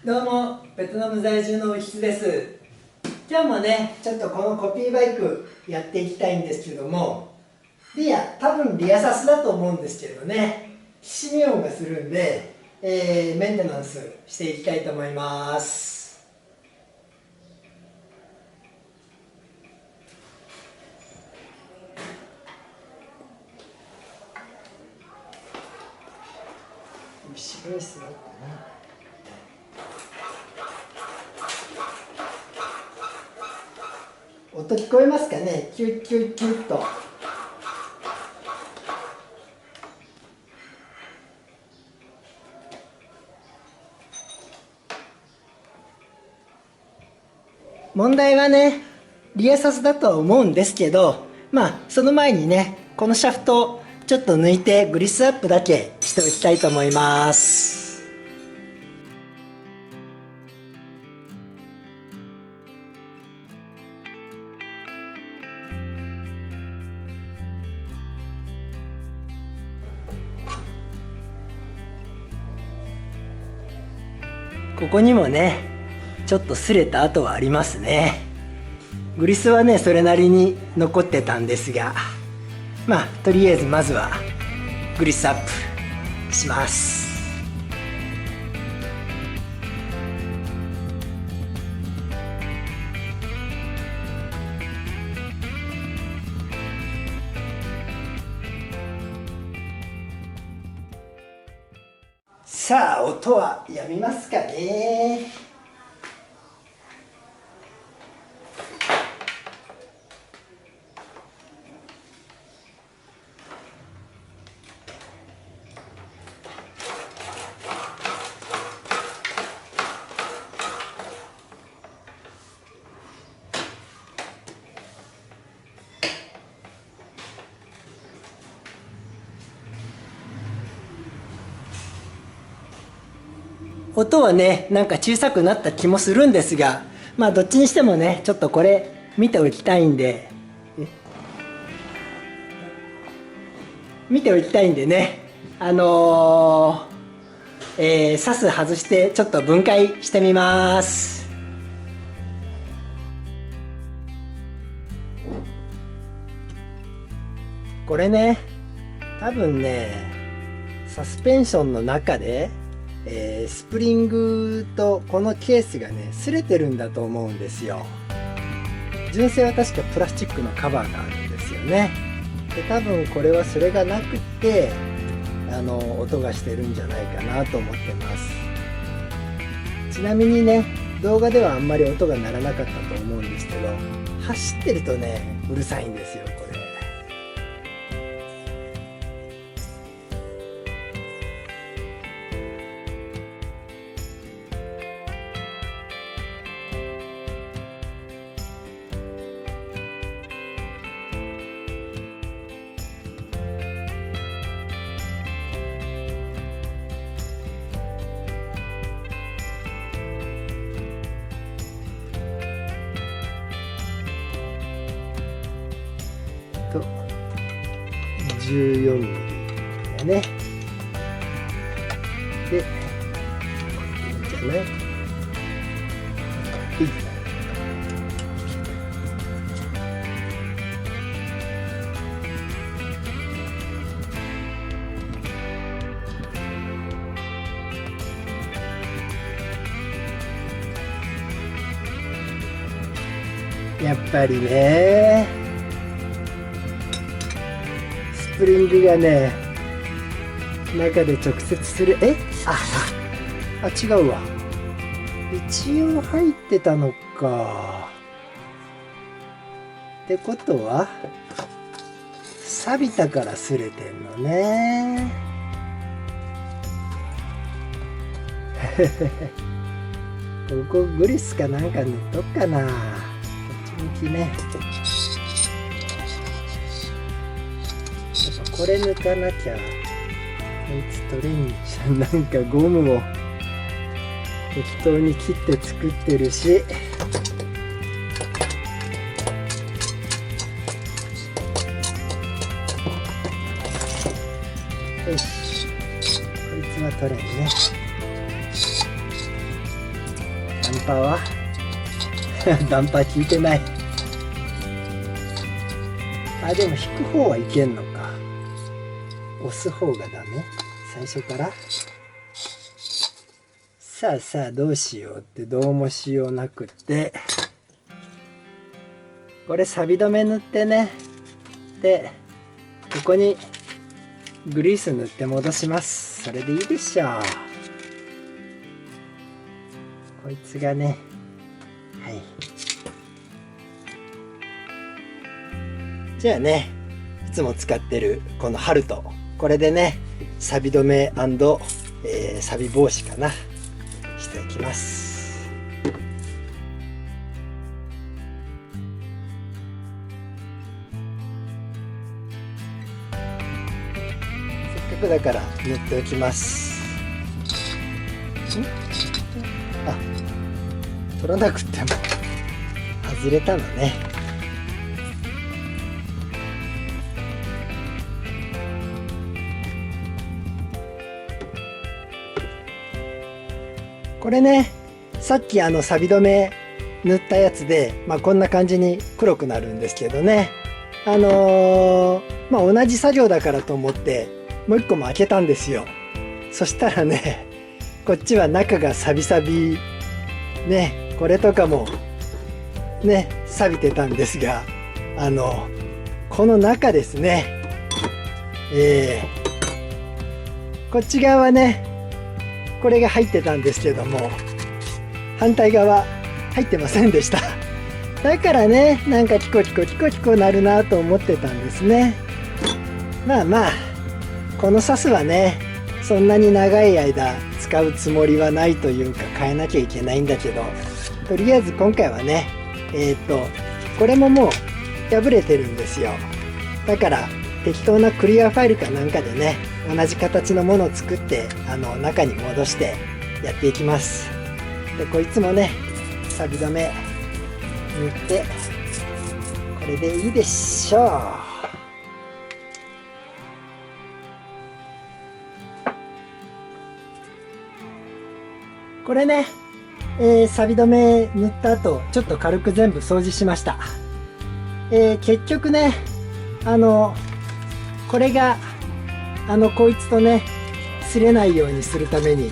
どうも、ベトナム在住のウキツです。今日もね、ちょっとこのコピーバイクやっていきたいんですけども、多分リアサスだと思うんですけどね、きしみ音がするんで、メンテナンスしていきたいと思います。後ろに座ってな。音聞こえますかね。キュッキュッキュッと。問題はね、リアサスだとは思うんですけど、その前にね、このシャフトをちょっと抜いてグリスアップだけしておきたいと思います。ここにもね、ちょっと擦れた跡はありますね。グリスはね、それなりに残ってたんですが、とりあえずまずはグリスアップします。さあ、音はやみますかね。音はね、なんか小さくなった気もするんですが、どっちにしてもね、ちょっとこれ見ておきたいんで、ね、サス外してちょっと分解してみます。これね、多分ね、サスペンションの中でスプリングとこのケースがね、擦れてるんだと思うんですよ。純正は確かプラスチックのカバーがあるんですよね。で、多分これはそれがなくって音がしてるんじゃないかなと思ってます。ちなみにね、動画ではあんまり音が鳴らなかったと思うんですけど、走ってるとね、うるさいんですよこれ。と14ミリだね。で、いいんじゃない？やっぱりね、スプリングがね、中で直接する。違うわ。一応入ってたのか。ってことは、錆びたから擦れてんのね。ここグリスかなんか塗っとくかな。こっち向きね。これ抜かなきゃ。こいつ取れんじゃん。なんかゴムを適当に切って作ってるし。よし。こいつは取れんね。ダンパーはダンパー効いてない。あ、でも引く方はいけんのか。押す方がダメ？最初から？さあさあどうしようってどうもしようなくって、これ錆止め塗ってね、でここにグリース塗って戻します。それでいいでしょう。こいつがね、はい。じゃあね、いつも使ってるこのハルト、これでね、錆止め&、錆防止かな、していきます。せっかくだから塗っておきます。あ、取らなくても外れたのね。これね、さっき錆止め塗ったやつで、こんな感じに黒くなるんですけどね、同じ作業だからと思ってもう一個も開けたんですよ。そしたらね、こっちは中がサビサビね、これとかもね錆びてたんですが、この中ですね、こっち側はねこれが入ってたんですけども、反対側入ってませんでした。だからね、なんかキコキコキコキコなるなと思ってたんですね。このサスはね、そんなに長い間使うつもりはないというか、変えなきゃいけないんだけど、とりあえず今回はね、これももう破れてるんですよ。だから適当なクリアファイルかなんかでね、同じ形のものを作って中に戻してやっていきます。でこいつもね錆止め塗ってこれでいいでしょう。これね、錆び止め塗った後ちょっと軽く全部掃除しました。結局ねこれがこいつとね擦れないようにするために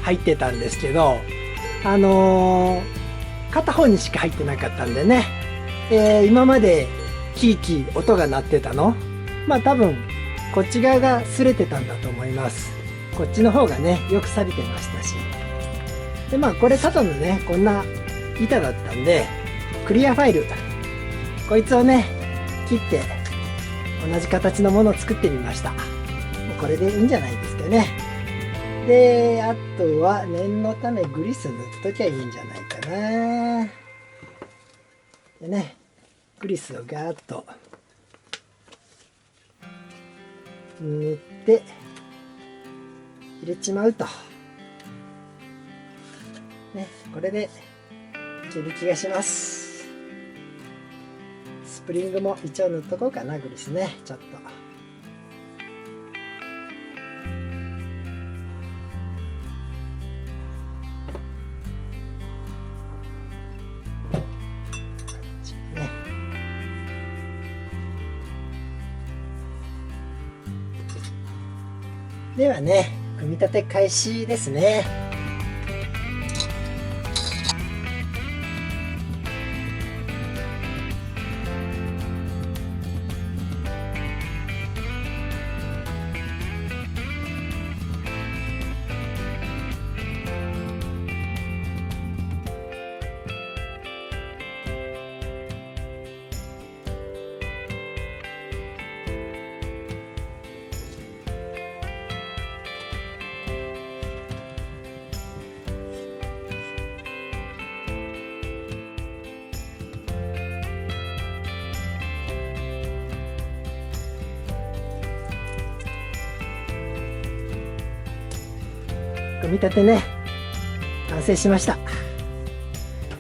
入ってたんですけど、片方にしか入ってなかったんでね、今までキーキー音が鳴ってたの、多分こっち側が擦れてたんだと思います。こっちの方がねよく錆びてましたし、でこれただのねこんな板だったんで、クリアファイルこいつをね切って同じ形のものを作ってみました。これでいいんじゃないですかね。であとは念のためグリス塗っときゃいいんじゃないかな。でね、グリスをガーッと塗って入れちまうとね、これでいける気がします。スプリングも一応塗っとこうかな、グリスね、ちょっと。ではね、組み立て開始ですね。組み立てね、完成しました。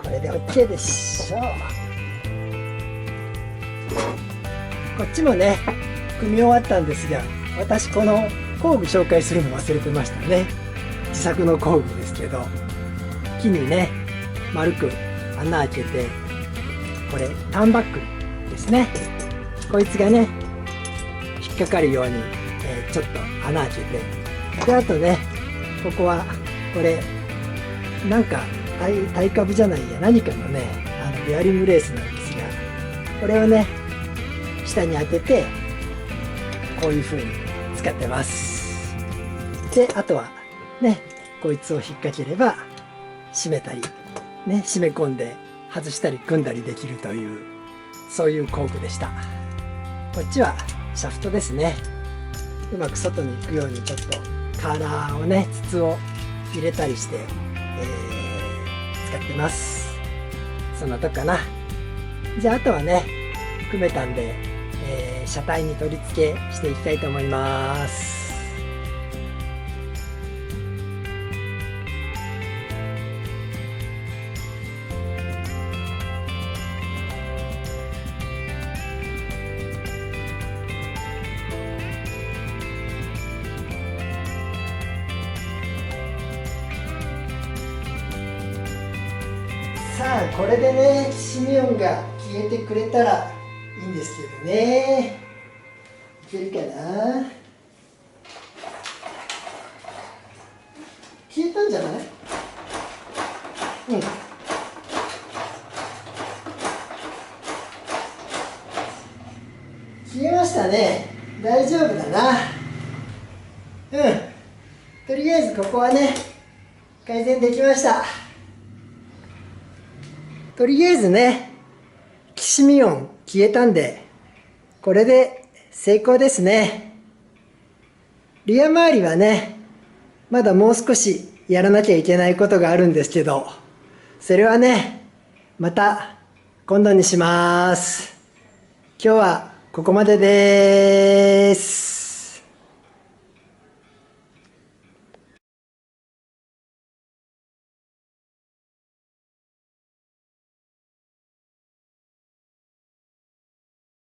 これで OK でしょう。こっちもね組み終わったんですが、私この工具紹介するの忘れてましたね。自作の工具ですけど、木にね丸く穴開けて、これターンバックルですね。こいつがね引っかかるように、ちょっと穴開けて、であとねここはこれなんかタイ株じゃないや何かのねベアリングレースなんですが、これをね下に当ててこういう風に使ってます。であとはねこいつを引っ掛ければ締めたりね締め込んで外したり組んだりできるという、そういう工具でした。こっちはシャフトですね。うまく外に行くようにちょっとカーナーをね筒を入れたりして、使ってます。そんなとこかな。じゃああとはね組めたんで、車体に取り付けしていきたいと思います。さあこれでねきしみ音が消えてくれたらいいんですけどね。いけるかな。消えたんじゃない？うん、消えましたね。大丈夫だな。とりあえずここはね改善できました。とりあえずねきしみ音消えたんでこれで成功ですね。リア周りはねまだもう少しやらなきゃいけないことがあるんですけど、それはねまた今度にします。今日はここまでです。